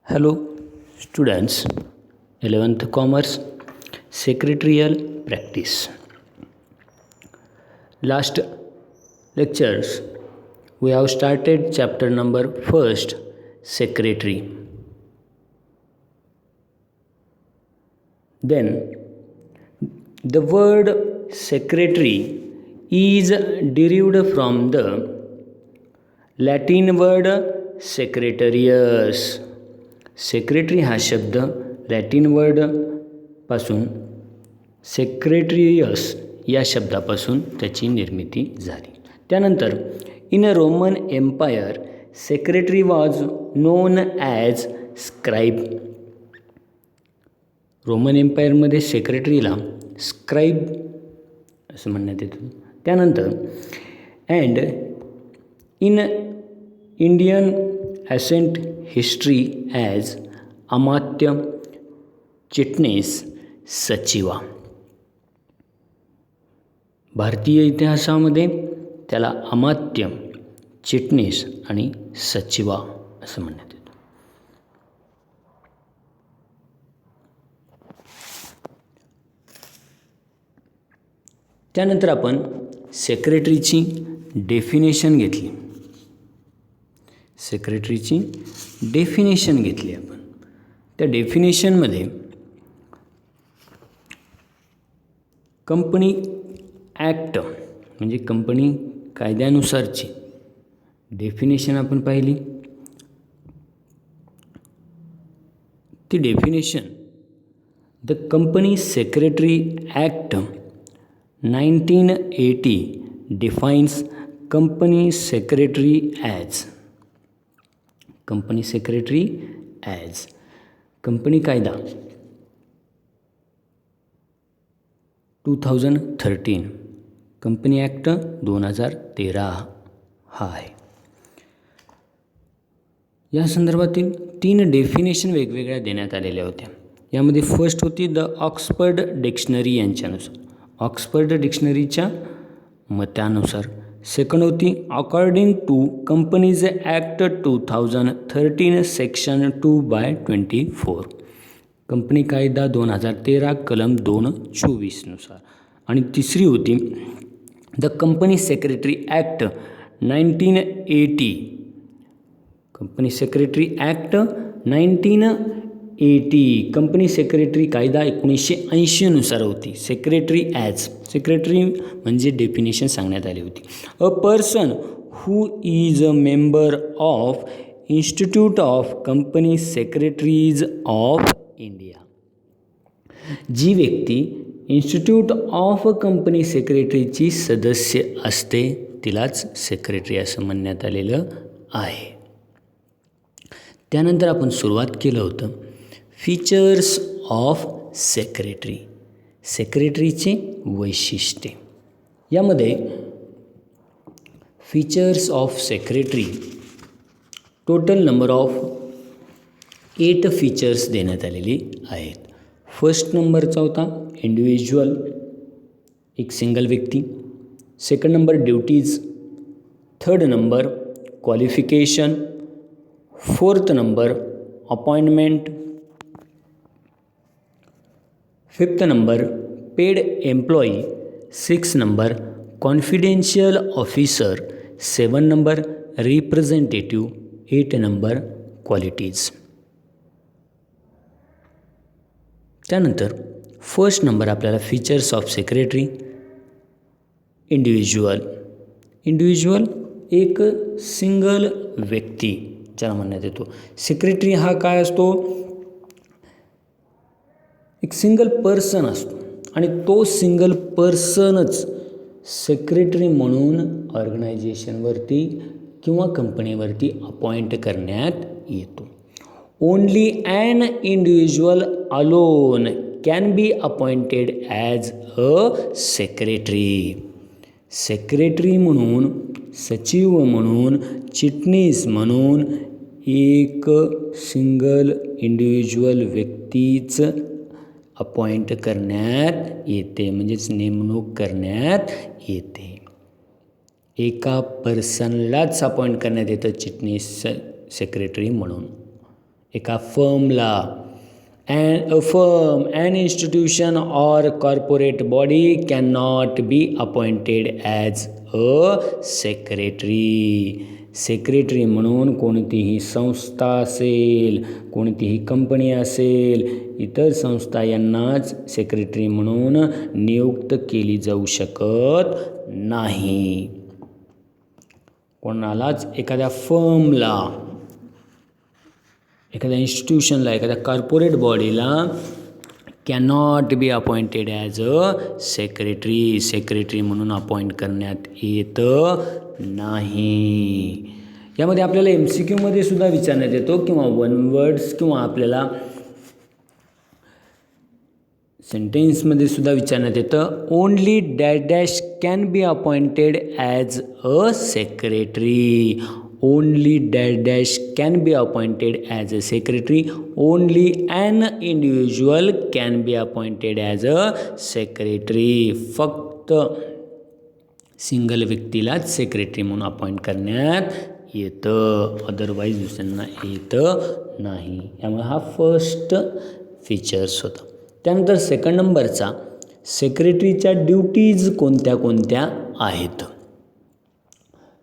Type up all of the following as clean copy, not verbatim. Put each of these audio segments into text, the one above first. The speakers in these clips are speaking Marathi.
Hello students, 11th Commerce Secretarial Practice. Last lectures we have started chapter number 1st, Secretary. Then the word secretary is derived from the Latin word secretarius. Secretary हा शब्द लॅटिन वर्ड पासून सेक्रेटरियस या शब्दापासून त्याची निर्मिती झाली. त्यानंतर in Roman empire secretary was known as scribe. Roman एम्पायरमध्ये सेक्रेटरीला स्क्राईब असं म्हणण्यात येतं. त्यानंतर and in Indian ancient history as amatya, chitnis, sachiva. भारतीय इतिहासामध्ये त्याला अमात्य, चिटणीस आणि सचिवा असं म्हणण्यात येतं. त्यानंतर आपण सेक्रेटरीची डेफिनेशन घेतली. सेक्रेटरीची डेफिनेशन घेतली आपण. त्या डेफिनेशनमध्ये कंपनी ॲक्ट म्हणजे कंपनी कायद्यानुसारची डेफिनेशन आपण पाहिली. ती definition the company secretary act 1980 defines company secretary as. Company secretary as company कायदा 2013, कंपनी ॲक्ट 2013 हा आहे. या संदर्भातील 3 डेफिनेशन वेगवेगळ्या देण्यात आलेल्या होत्या. यामध्ये फर्स्ट होती द ऑक्सफर्ड डिक्शनरी यांच्यानुसार, ऑक्सफर्ड डिक्शनरीच्या मतानुसार. सेकंड होती according to companies act 2013 section 2/24, company कायदा 2013 कलम 224 नुसार. आणि तिसरी होती the company secretary act 1980, company secretary act 1980, company secretary कायदा 1980 नुसार होती. सेक्रेटरी ॲज, सेक्रेटरी म्हणजे डेफिनेशन सांगण्यात आली होती. A person who is a member of institute of company secretaries of India. जी व्यक्ती इन्स्टिट्यूट ऑफ कंपनी सेक्रेटरीची सदस्य असते तिलाच सेक्रेटरी असं म्हणण्यात आलेलं आहे. त्यानंतर आपण सुरुवात केलं होतं फीचर्स ऑफ सेक्रेटरी, सेक्रेटरीचे वैशिष्ट्ये. यामध्ये features of secretary total number of 8 features देण्यात आलेली आहेत. फर्स्ट नंबरचा होता इंडिव्हिज्युअल, एक सिंगल व्यक्ती. Second number duties. Third number qualification. Fourth number appointment. Fifth number paid employee. 6 number confidential officer. 7 number representative. 8 number qualities. त्यानंतर फर्स्ट नंबर आपल्याला features of secretary individual. Individual एक सिंगल व्यक्ती ज्याला म्हणण्यात येतो. सेक्रेटरी हा काय असतो, एक सिंगल पर्सन असतो आणि तो सिंगल पर्सनच सेक्रेटरी म्हणून ऑर्गनायझेशनवरती किंवा कंपनीवरती अपॉइंट करण्यात येतो. Only an individual alone can be appointed as a secretary. Secretary म्हणून, सचिव म्हणून, चिटणीस म्हणून एक सिंगल इंडिव्हिज्युअल व्यक्तीच अपॉइंट करण्यात येते, म्हणजेच नेमणूक करण्यात येते. एका पर्सनलाच अपॉइंट करण्यात येतं चिटणीस सेक्रेटरी म्हणून. एका फर्मला a firm an institution or corporate body can not be appointed as a secretary. Secretary म्हणून कोणतीही संस्था असेल, कोणतीही कंपनी असेल, इतर संस्था यांनाच सेक्रेटरी म्हणून नियुक्त केली जाऊ शकत नाही. कोणालाच एखाद्या फर्मला, एखाद्या इन्स्टिट्यूशनला, एखाद्या कॉर्पोरेट बॉडीला cannot be appointed as a secretary, secretary म्हणून अपॉइंट करण्यात येत नाही. यामध्ये आपल्याला MCQमध्ये सुद्धा विचारण्यात येतो किंवा वन वर्ड्स किंवा आपल्याला सेंटेन्समध्ये सुद्धा विचारण्यात येतं, only dash dash can be appointed as a secretary. Only dash dash can be appointed as a secretary. Only an individual can be appointed as a secretary. फक्त सिंगल व्यक्तीलाच सेक्रेटरी म्हणून अपॉइंट करण्यात येतं, अदरवाईज दुसऱ्यांना येतं नाही. त्यामुळे हा फर्स्ट फीचर्स होता. त्यानंतर सेकंड नंबरचा, सेक्रेटरीच्या ड्युटीज कोणत्या कोणत्या आहेत.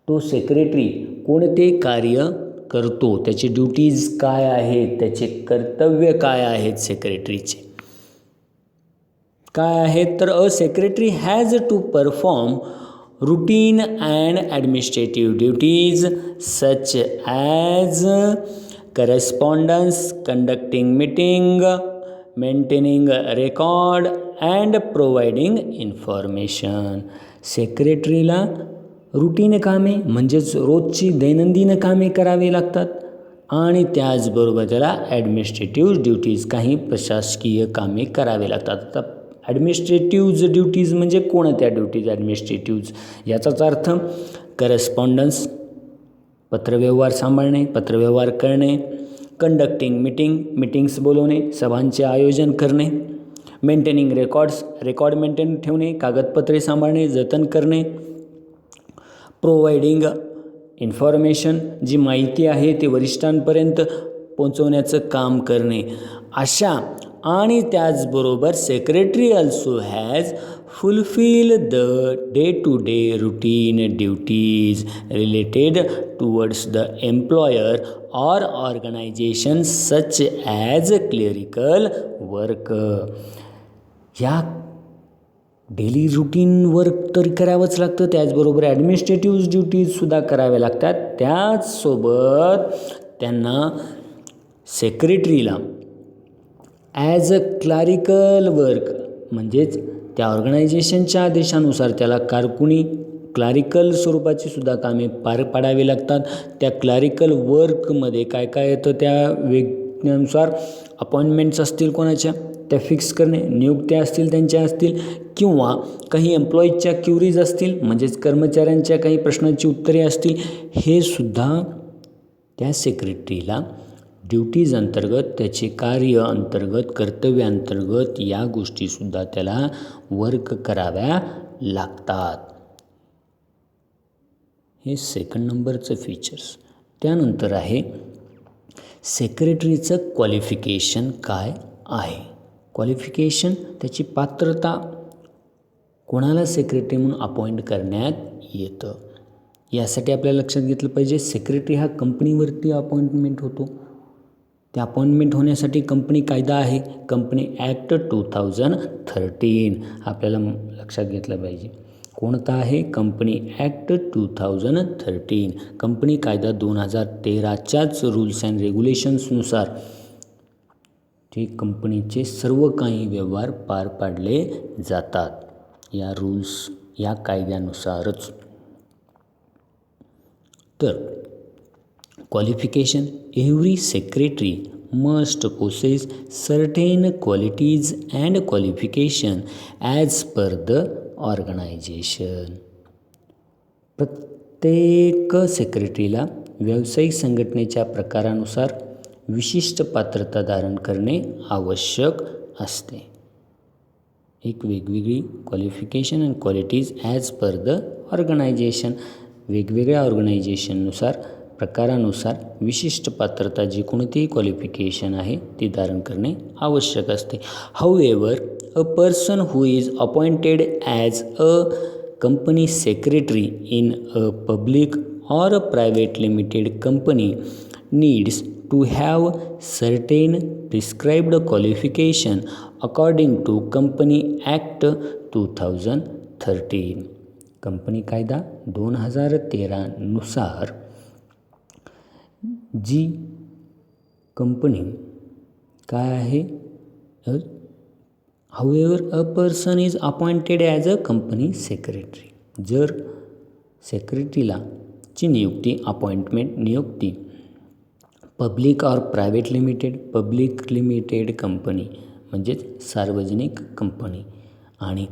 तो सेक्रेटरी कोणते कार्य करतो, त्याचे ड्युटीज काय आहेत, त्याचे कर्तव्य काय आहेत, सेक्रेटरीचे काय आहेत. तर a secretary has to perform routine and administrative duties such as correspondence, conducting meeting, maintaining record and providing information. सेक्रेटरीला रुटीन कामे म्हणजेच रोजची दैनंदिन कामे करावी लागतात आणि त्याचबरोबर त्याला ॲडमिनिस्ट्रेटिव्ह ड्युटीज, काही प्रशासकीय कामे करावी लागतात. आता ॲडमिनिस्ट्रेटिव्ह ड्युटीज म्हणजे कोणत्या ड्युटीज ॲडमिनिस्ट्रेटिव्ह, याचाच अर्थ करस्पॉन्डन्स, पत्रव्यवहार सांभाळणे, पत्रव्यवहार करणे, कंडक्टिंग मीटिंग्स बोलवणे, सभांचे आयोजन करणे, मेंटेनिंग रेकॉर्ड मेंटेन ठेवणे, कागदपत्रे सांभाळणे, जतन करणे, प्रोव्हाइडिंग इन्फॉर्मेशन, जी माहिती आहे ती वरिष्ठांपर्यंत पोहोचवण्याचं काम करणे. अशा आणि त्याचबरोबर secretary also has fulfil the day to day routine duties related towards the employer or organisation such as clerical work. ह्या डेली रुटीन वर्क तर करावंच लागतं, त्याचबरोबर ॲडमिनिस्ट्रेटिव्ह ड्युटीजसुद्धा कराव्या लागतात. त्याचसोबत त्यांना सेक्रेटरीला ॲज अ क्लारिकल वर्क म्हणजेच त्या ऑर्गनायझेशनच्या आदेशानुसार त्याला कारकुनी क्लारिकल स्वरूपाची सुद्धा कामे पार पाडावी लागतात. त्या क्लारिकल वर्कमध्ये काय काय येतं, त्या व्यक्तीनुसार अपॉइंटमेंट्स असतील कोणाच्या त्या फिक्स करणे, नियुक्त्या असतील त्यांच्या असतील, किंवा काही एम्प्लॉईजच्या क्युरीज असतील म्हणजेच कर्मचाऱ्यांच्या काही प्रश्नांची उत्तरे असतील, हे सुद्धा त्या सेक्रेटरीला ड्युटीज अंतर्गत, त्याचे कार्य अंतर्गत, कर्तव्यांतर्गत या गोष्टीसुद्धा त्याला वर्क कराव्या लागतात. हे सेकंड नंबरचं फीचर्स. त्यानंतर आहे सेक्रेटरीचं क्वालिफिकेशन काय आहे. क्वालिफिकेशन, त्याची पात्रता, कोणाला सेक्रेटरी म्हणून अपॉइंट करण्यात येतं, यासाठी आपल्याला लक्षात घेतलं पाहिजे. सेक्रेटरी हा कंपनीवरती अपॉइंटमेंट होतो. त्या अपॉइंटमेंट होण्यासाठी कंपनी कायदा आहे, कंपनी ॲक्ट 2013 आपल्याला लक्षात घेतलं पाहिजे. कोणता आहे, कंपनी ॲक्ट 2013. कंपनी कायदा 2013च्याच रूल्स अँड रेग्युलेशन्सनुसार ते कंपनीचे सर्व काही व्यवहार पार पाडले जातात, या रूल्स, या कायद्यानुसारच. तर qualification, every secretary must possess certain qualities and qualification as per the organisation. प्रत्येक सेक्रेटरीला व्यावसायिक संघटनेच्या प्रकारानुसार विशिष्ट पात्रता धारण करणे आवश्यक असते. एक वेगवेगळी qualification and qualities as per the organisation, वेगवेगळ्या ऑर्गनायझेशननुसार प्रकारानुसार विशिष्ट पात्रता जी कोणतीही क्वालिफिकेशन आहे ती धारण करणे आवश्यक असते. However a person who is appointed as a company secretary in a public or a private limited company needs to have certain prescribed qualification according to Company Act 2013. Company कायदा 2013 नुसार जी कंपनी काय आहे, however a person is appointed as a company secretary, जर सेक्रेटरीला ची नियुक्ती public or private limited, public limited company म्हणजेच सार्वजनिक कंपनी आणि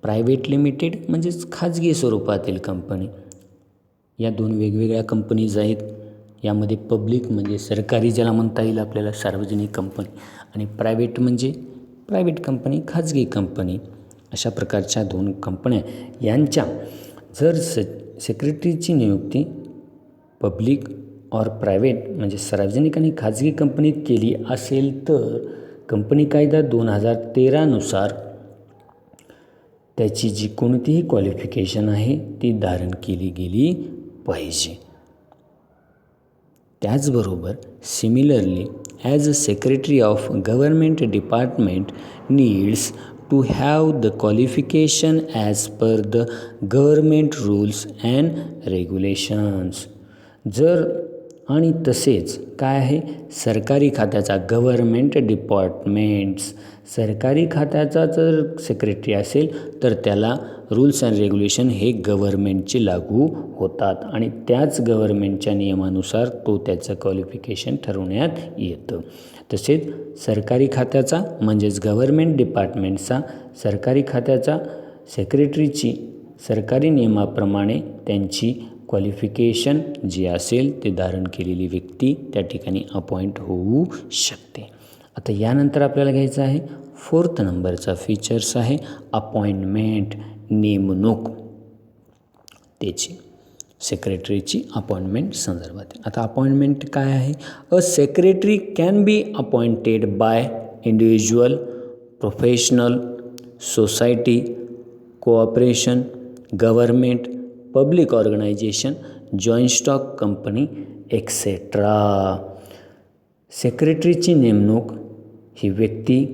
प्रायव्हेट लिमिटेड म्हणजेच खाजगी स्वरूपातील कंपनी, या दोन वेगवेगळ्या कंपनीज आहेत. यामध्ये पब्लिक म्हणजे सरकारी ज्याला म्हणता येईल आपल्याला सार्वजनिक कंपनी, आणि प्रायव्हेट म्हणजे प्रायव्हेट कंपनी खाजगी कंपनी, अशा प्रकारच्या दोन कंपन्या यांच्या जर सेक्रेटरीची नियुक्ती पब्लिक और प्रायव्हेट म्हणजे सार्वजनिक आणि खाजगी कंपनीत केली असेल तर कंपनी कायदा 2013 नुसार त्याची जी कोणतीही क्वालिफिकेशन आहे ती धारण केली गेली पाहिजे. त्याचबरोबर similarly as a secretary of government department needs to have the qualification as per the government rules and regulations. जर आणि तसेच काय आहे, सरकारी खात्याचा गव्हर्मेंट डिपार्टमेंट्स, सरकारी खात्याचा जर सेक्रेटरी असेल तर त्याला रूल्स अँड रेग्युलेशन हे गव्हर्मेंटचे लागू होतात आणि त्याच गव्हर्मेंटच्या नियमानुसार तो त्याचं क्वालिफिकेशन ठरवण्यात येतं. तसेच सरकारी खात्याचा म्हणजेच गव्हर्मेंट डिपार्टमेंटचा सरकारी खात्याचा सेक्रेटरीची सरकारी नियमाप्रमाणे त्यांची क्वालिफिकेशन जी असेल ते धारण केलेली व्यक्ती त्या ठिकाणी अपॉइंट होऊ शकते. आता यानंतर आपल्याला घ्यायचं आहे 4th नंबरचा फीचर्स आहे अपॉइंटमेंट, नेमणूक, त्याची सेक्रेटरीची अपॉइंटमेंट संदर्भात. आता अपॉइंटमेंट काय आहे, a secretary can be appointed by individual, professional, society, cooperation, government, public organisation, joint stock company et cetera. सेक्रेटरीची नेमणूक ही व्यक्ती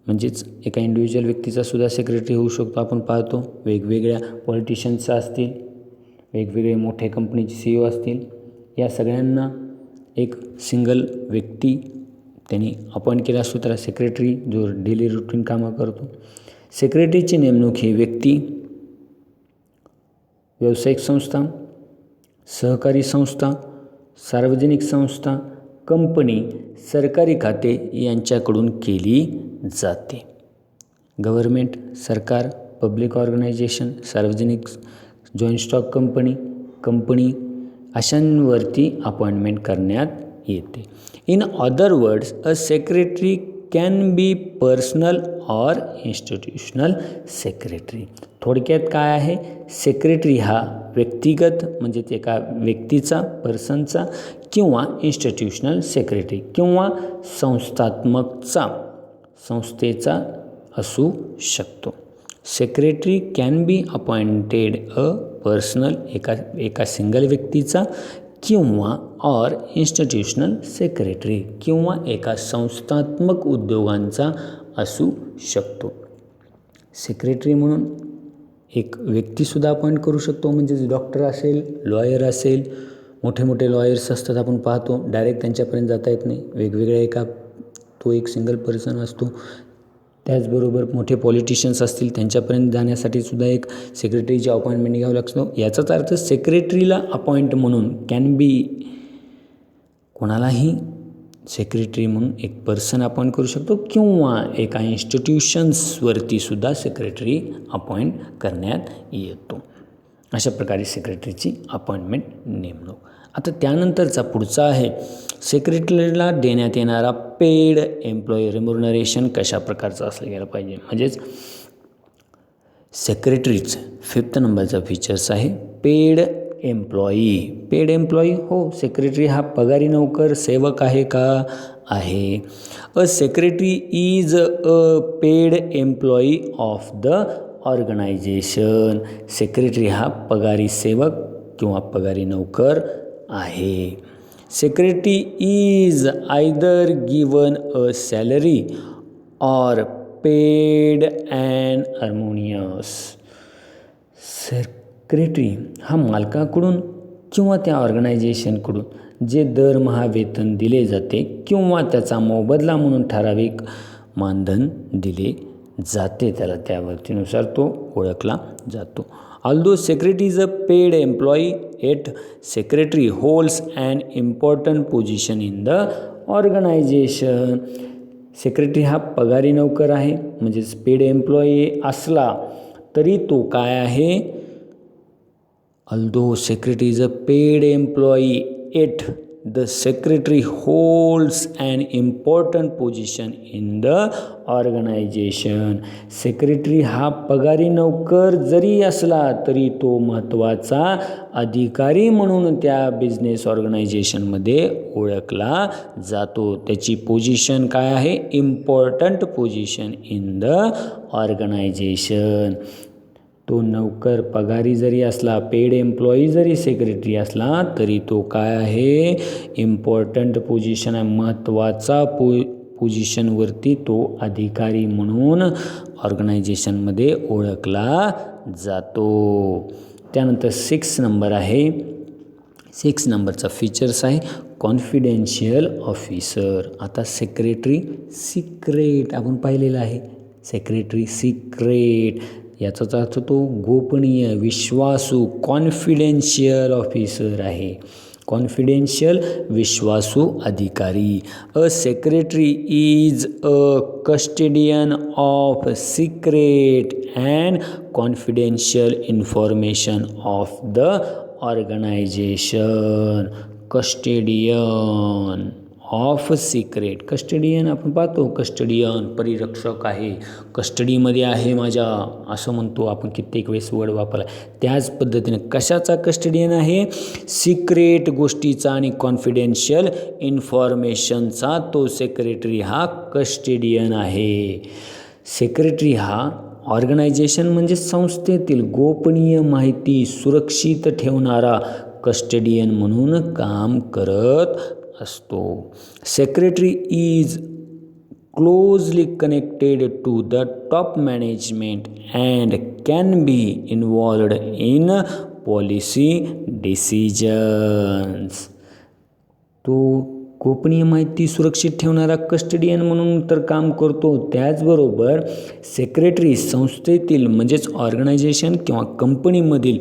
म्हणजेच एका इंडिव्हिज्युअल व्यक्तीचा सुद्धा सेक्रेटरी होऊ शकतो. आपण पाहतो वेगवेगळ्या पॉलिटिशियन्सचा असतील, वेगवेगळे मोठे कंपनीचे CEO असतील, या सगळ्यांना एक सिंगल व्यक्ती त्यांनी अपॉइंट केला असतो, त्याला सेक्रेटरी, जो डेली रुटीन कामं करतो. सेक्रेटरीची नेमणूक ही व्यक्ती व्यावसायिक संस्था, सहकारी संस्था, सार्वजनिक संस्था, कंपनी, सरकारी खाते यांच्याकडून केली जाते. गव्हर्मेंट, सरकार, पब्लिक ऑर्गनायझेशन, सार्वजनिक, जॉईंट स्टॉक कंपनी अशांवरती अपॉइंटमेंट करण्यात येते. In other words a secretary can be personal or institutional secretary. थोडक्यात काय आहे, सेक्रेटरी हा व्यक्तिगत म्हणजे एका व्यक्तीचा, पर्सनचा, किंवा इन्स्टिट्यूशनल सेक्रेटरी किंवा संस्थेचा असू शकतो. Secretary can be appointed a personal एका सिंगल व्यक्तीचा किंवा ऑर इन्स्टिट्यूशनल सेक्रेटरी किंवा एका संस्थात्मक उद्योगांचा असू शकतो. सेक्रेटरी म्हणून एक व्यक्तीसुद्धा अपॉइंट करू शकतो, म्हणजेच डॉक्टर असेल, लॉयर असेल, मोठे मोठे लॉयर्स असतात आपण पाहतो, डायरेक्ट त्यांच्यापर्यंत जाता येत नाही, वेगवेगळ्या तो एक सिंगल पर्सन असतो. त्याचबरोबर मोठे पॉलिटिशियन्स असतील त्यांच्यापर्यंत जाण्यासाठी सुद्धा एक सेक्रेटरीची अपॉइंटमेंट घ्यावं लागतो. याचाच अर्थ सेक्रेटरीला अपॉइंट म्हणून कॅन बी कोणालाही सेक्रेटरी म्हणून एक पर्सन अपॉइंट करू शकतो किंवा एका इन्स्टिट्यूशन्सवरती सुद्धा सेक्रेटरी अपॉइंट करण्यात येतो. अशा प्रकारे सेक्रेटरीची अपॉइंटमेंट नेमणूक. आता त्यानंतरचा पुढचा आहे सेक्रेटरीला देण्यात येणारा पेड एम्प्लॉई रेम्युनरेशन कशा प्रकारचा असलं गेलं पाहिजे. म्हणजेच सेक्रेटरीचं 5th नंबरचा फीचर्स आहे पेड एम्प्लॉई. पेड एम्प्लॉई हो, सेक्रेटरी हा पगारी नौकर सेवक आहे का? आहे. A secretary is a paid employee of the organisation. Secretary हा पगारी सेवक किंवा पगारी नौकर आहे. Secretary is either given a salary or paid and harmonious. Secretary हा मालकाकडून किंवा त्या ऑर्गनायझेशनकडून जे दरमहा वेतन दिले जाते किंवा त्याचा मोबदला म्हणून ठराविक मानधन दिले जाते, त्याला त्या व्यक्तीनुसार तो ओळखला जातो. Although secretary is a paid employee, yet secretary holds an important position in the organization. Secretary हा पगारी नौकर आहे, म्हणजेच पेड एम्प्लॉई असला तरी तो काय आहे? Although secretary is a paid employee, yet the secretary holds an important position in the organization. Secretary हा पगारी नौकर जरी असला तरी तो महत्त्वाचा अधिकारी म्हणून त्या बिझनेस ऑर्गनायझेशनमध्ये ओळखला जातो. त्याची पोझिशन काय आहे? Important position in the organisation. तो नौकर पगारी जरी असला, पेड एम्प्लॉई जरी सेक्रेटरी असला तरी तो काय आहे? इम्पॉर्टंट पोझिशन आहे, महत्त्वाचा पोझिशनवरती तो अधिकारी म्हणून ऑर्गनायझेशनमध्ये ओळखला जातो. त्यानंतर 6 नंबर आहे. 6 नंबरचा फीचर्स आहे कॉन्फिडेन्शियल ऑफिसर. आता सेक्रेटरी सिक्रेट आपण पाहिलेलं आहे. सेक्रेटरी सिक्रेट याचाच अर्थ तो गोपनीय, विश्वासू, कॉन्फिडेन्शियल ऑफिसर आहे. कॉन्फिडेन्शियल विश्वासू अधिकारी. A secretary is a custodian of secret and confidential information of the organisation. Custodian of secret. Custodian आपण पाहतो, कस्टडियन परिरक्षक आहे, कस्टडीमध्ये आहे माझ्या, असं म्हणतो आपण कित्येक वेळेस वर्ड वापरला. त्याच पद्धतीने कशाचा कस्टडियन आहे? सिक्रेट गोष्टीचा आणि कॉन्फिडेन्शियल इन्फॉर्मेशनचा तो सेक्रेटरी हा कस्टडियन आहे. सेक्रेटरी हा ऑर्गनायझेशन म्हणजे संस्थेतील गोपनीय माहिती सुरक्षित ठेवणारा कस्टडियन म्हणून काम करत असतो. Secretary is closely connected to the top management and can be involved in policy decisions. तो गोपनीय माहिती सुरक्षित ठेवणारा कस्टडियन म्हणून तर काम करतो. त्याचबरोबर सेक्रेटरी संस्थेतील म्हणजेच ऑर्गनायझेशन किंवा कंपनीमधील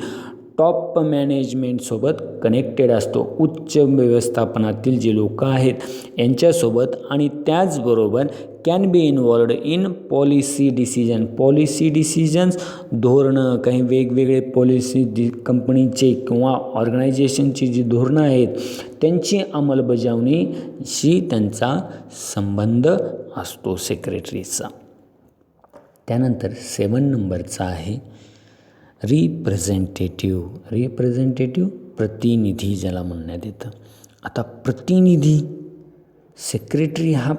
टॉप मॅनेजमेंटसोबत कनेक्टेड असतो. उच्च व्यवस्थापनातील जे लोक आहेत यांच्यासोबत, आणि त्याचबरोबर can be involved in policy decision. Policy decisions धोरणं, काही वेगवेगळे पॉलिसी कंपनीचे किंवा ऑर्गनायझेशनची जी धोरणं आहेत त्यांची अंमलबजावणीशी त्यांचा संबंध असतो सेक्रेटरीचा. त्यानंतर 7 नंबरचा आहे रिप्रेझेंटेटिव्ह. रिप्रेझेंटेटिव्ह प्रतिनिधी ज्याला म्हणण्यात येतं. आता प्रतिनिधी, सेक्रेटरी हा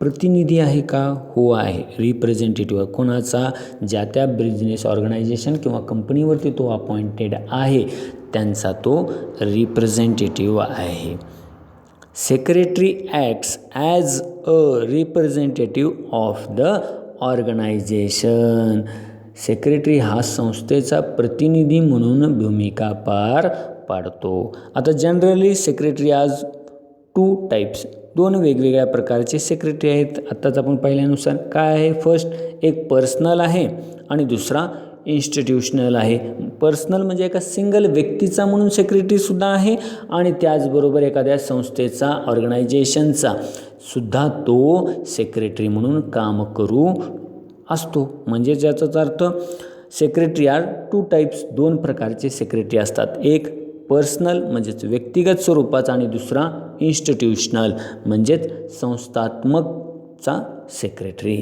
प्रतिनिधी आहे का? हो आहे. रिप्रेझेंटेटिव्ह कोणाचा? ज्या त्या बिझनेस ऑर्गनायझेशन किंवा कंपनीवरती तो अपॉइंटेड आहे त्यांचा तो रिप्रेझेंटेटिव्ह आहे. Secretary acts as a representative of the organisation. Secretary हा संस्थेचा प्रतिनिधी म्हणून भूमिका पार पाडतो. आता जनरली सेक्रेटरी आज 2 टाईप्स, 2 वेगवेगळ्या प्रकारचे सेक्रेटरी आहेत. आत्ताच आपण पाहिल्यानुसार काय आहे? फर्स्ट एक पर्सनल आहे आणि दुसरा इन्स्टिट्यूशनल आहे. पर्सनल म्हणजे एका सिंगल व्यक्तीचा म्हणून सेक्रेटरीसुद्धा आहे आणि त्याचबरोबर एखाद्या संस्थेचा, ऑर्गनायझेशनचा सुद्धा तो सेक्रेटरी म्हणून काम करू असतो. म्हणजे ज्याचाच अर्थ सेक्रेटरी आर 2 टाईप्स, 2 प्रकारचे सेक्रेटरी असतात. एक पर्सनल म्हणजेच व्यक्तिगत स्वरूपाचा आणि दुसरा इन्स्टिट्यूशनल म्हणजेच संस्थात्मकचा सेक्रेटरी.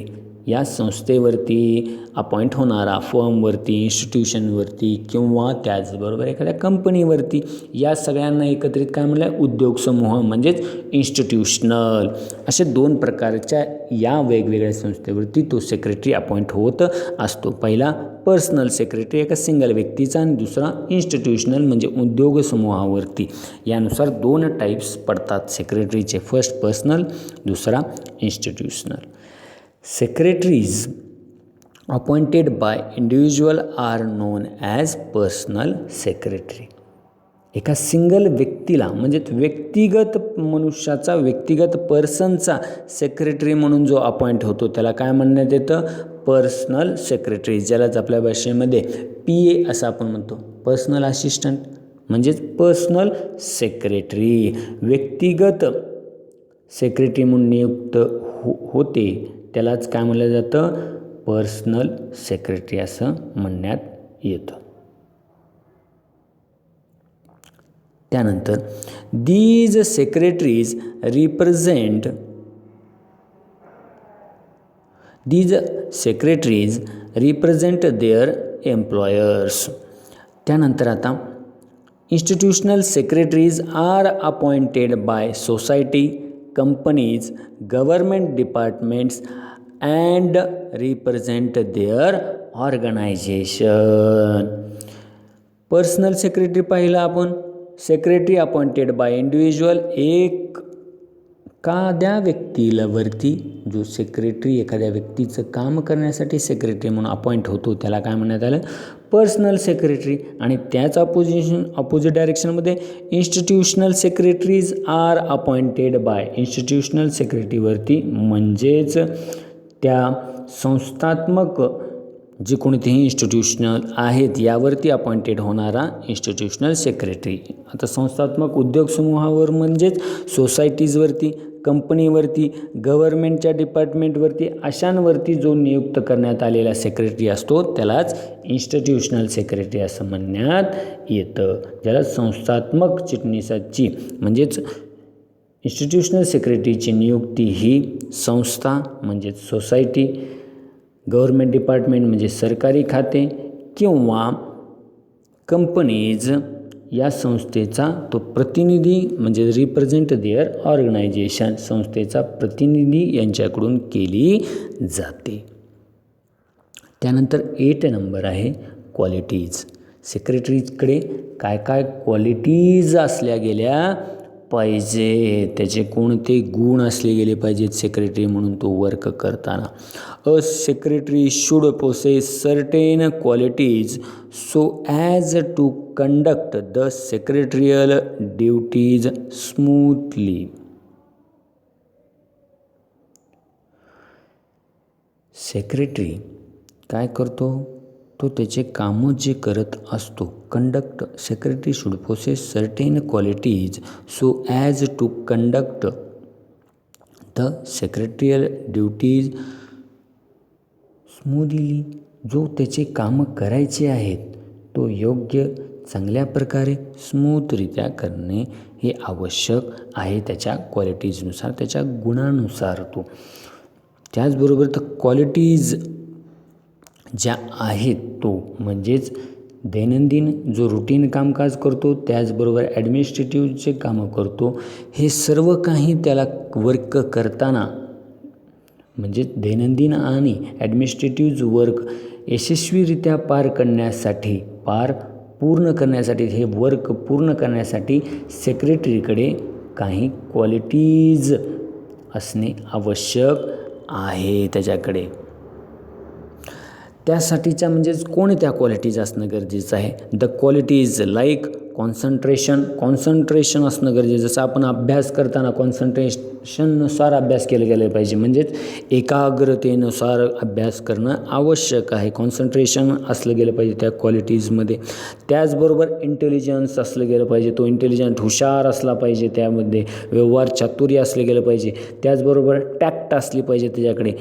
या संस्थेवरती अपॉइंट होणारा, फर्मवरती, इन्स्टिट्यूशनवरती किंवा त्याचबरोबर एखाद्या कंपनीवरती, या सगळ्यांना एकत्रित काय म्हणलं आहे, उद्योग समूह म्हणजेच इन्स्टिट्यूशनल, असे 2 प्रकारच्या या वेगवेगळ्या संस्थेवरती तो सेक्रेटरी अपॉइंट होत असतो. पहिला पर्सनल सेक्रेटरी एका सिंगल व्यक्तीचा आणि दुसरा इन्स्टिट्यूशनल म्हणजे उद्योग समूहावरती. यानुसार 2 टाईप्स पडतात सेक्रेटरीचे, फर्स्ट पर्सनल, दुसरा institutional. Secretaries appointed by individual are known as personal secretary. एका सिंगल व्यक्तीला म्हणजे व्यक्तिगत मनुष्याचा, व्यक्तिगत पर्सनचा सेक्रेटरी म्हणून जो अपॉइंट होतो त्याला काय म्हणण्यात येतं, पर्सनल सेक्रेटरी, ज्यालाच आपल्या भाषेमध्ये PA असं आपण म्हणतो, पर्सनल असिस्टंट म्हणजेच पर्सनल सेक्रेटरी. व्यक्तिगत सेक्रेटरी म्हणून नियुक्त होते त्यालाच काय म्हणलं जातं, पर्सनल सेक्रेटरी असं म्हणण्यात येतं. त्यानंतर these secretaries represent their employers. त्यानंतर आता institutional secretaries are appointed by society, companies, government departments and represent their organisation. Personal secretary पाहिला आपण, सेक्रेटरी अपॉइंटेड बाय इंडिव्हिज्युअल, एखाद्या व्यक्तीवरती जो सेक्रेटरी एखाद्या व्यक्तीचं काम करण्यासाठी सेक्रेटरी म्हणून अपॉइंट होतो त्याला काय म्हणण्यात आलं, पर्सनल सेक्रेटरी. आणि त्याच अपोजिट डायरेक्शनमध्ये institutional secretaries are appointed by, institutional सेक्रेटरीवरती म्हणजेच त्या संस्थात्मक जे कोणतेही इन्स्टिट्यूशनल आहेत यावरती अपॉइंटेड होणारा इन्स्टिट्यूशनल सेक्रेटरी. आता संस्थात्मक उद्योग समूहावर म्हणजेच सोसायटीजवरती, कंपनीवरती, गव्हर्मेंटच्या डिपार्टमेंटवरती, अशांवरती जो नियुक्त करण्यात आलेला सेक्रेटरी असतो त्यालाच इन्स्टिट्यूशनल सेक्रेटरी असं म्हणण्यात येतं. ज्याला संस्थात्मक चिटणीसाची म्हणजेच इन्स्टिट्यूशनल सेक्रेटरीची नियुक्ती ही संस्था म्हणजेच सोसायटी, गव्हर्मेंट डिपार्टमेंट म्हणजे सरकारी खाते किंवा कंपनीज या संस्थेचा तो प्रतिनिधी म्हणजे रिप्रेझेंट देअर ऑर्गनायझेशन, संस्थेचा प्रतिनिधी यांच्याकडून केली जाते. त्यानंतर 8 नंबर आहे क्वालिटीज. सेक्रेटरीकडे काय काय क्वालिटीज असल्या गेल्या पाहिजे, त्याचे कोणते गुण असले गेले पाहिजेत सेक्रेटरी म्हणून तो वर्क करताना. A secretary should possess certain qualities so as to conduct the secretarial duties smoothly. Secretary काय करतो, तो त्याचे कामं जे करत असतो, conduct, secretary should possess certain qualities so as to conduct the secretarial duties smoothly. जो त्याचे कामं करायचे आहेत तो योग्य चांगल्या प्रकारे स्मूथरित्या करणे हे आवश्यक आहे त्याच्या क्वालिटीजनुसार, त्याच्या गुणानुसार. तो त्याचबरोबर तर क्वालिटीज ज्या आहेत तो म्हणजेच दैनंदिन जो रुटीन कामकाज करतो, त्याचबरोबर ॲडमिनिस्ट्रेटिव्हचे कामं करतो, हे सर्व काही त्याला वर्क करताना म्हणजे दैनंदिन आणि ॲडमिनिस्ट्रेटिव्ह वर्क यशस्वीरित्या पूर्ण करण्यासाठी हे वर्क पूर्ण करण्यासाठी सेक्रेटरीकडे काही क्वालिटीज असणे आवश्यक आहे त्याच्याकडे. त्यासाठीच्या म्हणजेच कोणत्या क्वालिटीज असणं गरजेचं आहे. द क्वालिटीज लाईक कॉन्सन्ट्रेशन असणं गरजेचं. जसं आपण अभ्यास करताना कॉन्सन्ट्रेशननुसार अभ्यास केलं गेलं पाहिजे, म्हणजेच एकाग्रतेनुसार अभ्यास करणं आवश्यक आहे. कॉन्सन्ट्रेशन असलं गेलं पाहिजे त्या क्वालिटीजमध्ये. त्याचबरोबर इंटेलिजन्स असलं गेलं पाहिजे, तो इंटेलिजंट हुशार असला पाहिजे, त्यामध्ये व्यवहार चातुर्य असलं गेलं पाहिजे. त्याचबरोबर टॅक्ट असली पाहिजे त्याच्याकडे,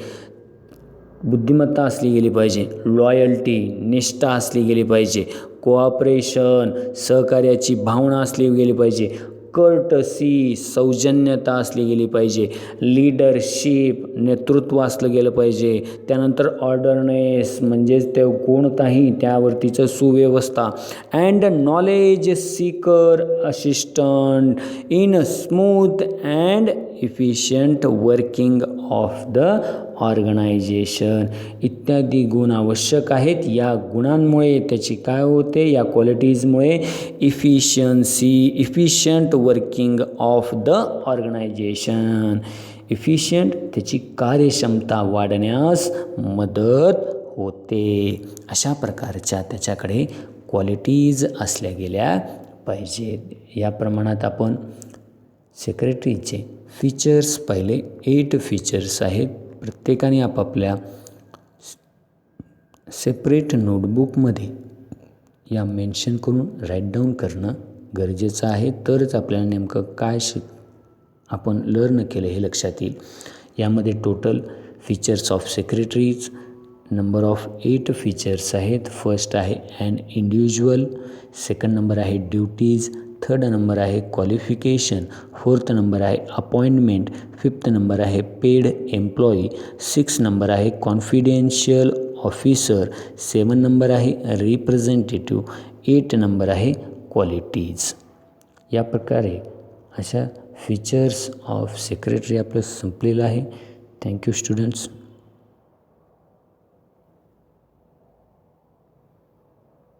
बुद्धिमत्ता असली गेली पाहिजे, लॉयल्टी निष्ठा असली गेली पाहिजे, कोऑपरेशन सहकार्याची भावना असली गेली पाहिजे, कर्टसी सौजन्यता असली गेली पाहिजे, लीडरशिप नेतृत्व असलं गेलं पाहिजे, त्यानंतर ऑर्डरनेस म्हणजेच ते कोणताही त्यावरतीचं सुव्यवस्था, and knowledge seeker assistant in smooth and efficient working of the organisation इत्यादी गुण आवश्यक आहेत. या गुणांमुळे त्याची काय होते, या क्वालिटीजमुळे efficient working of the organisation, efficient त्याची कार्यक्षमता वाढण्यास मदत होते. अशा प्रकारच्या त्याच्याकडे क्वालिटीज असल्या गेल्या पाहिजेत. या प्रमाणात आपण सेक्रेटरीचे फीचर्स पाहिले. 8 फीचर्स आहेत. प्रत्येकाने आपापल्या सेपरेट नोटबुकमध्ये या मेन्शन करून राईट डाऊन करणं गरजेचं आहे. तरच आपल्याला नेमकं काय आपण लर्न केलं हे लक्षात येईल. यामध्ये total features of secretaries number of 8 features आहेत. फर्स्ट आहे ॲन इंडिव्हिज्युअल, सेकंड नंबर आहे ड्युटीज, थर्ड नंबर आहे क्वालिफिकेशन, फोर्थ नंबर आहे अपॉइंटमेंट, फिफ्थ नंबर आहे पेड एम्प्लॉई, 6 नंबर आहे कॉन्फिडेन्शियल ऑफिसर, 7 नंबर आहे रिप्रेझेंटेटिव्ह, 8 नंबर आहे क्वालिटीज. या प्रकारे अशा फीचर्स ऑफ सेक्रेटरी आपलं संपलेलं आहे. Thank you students.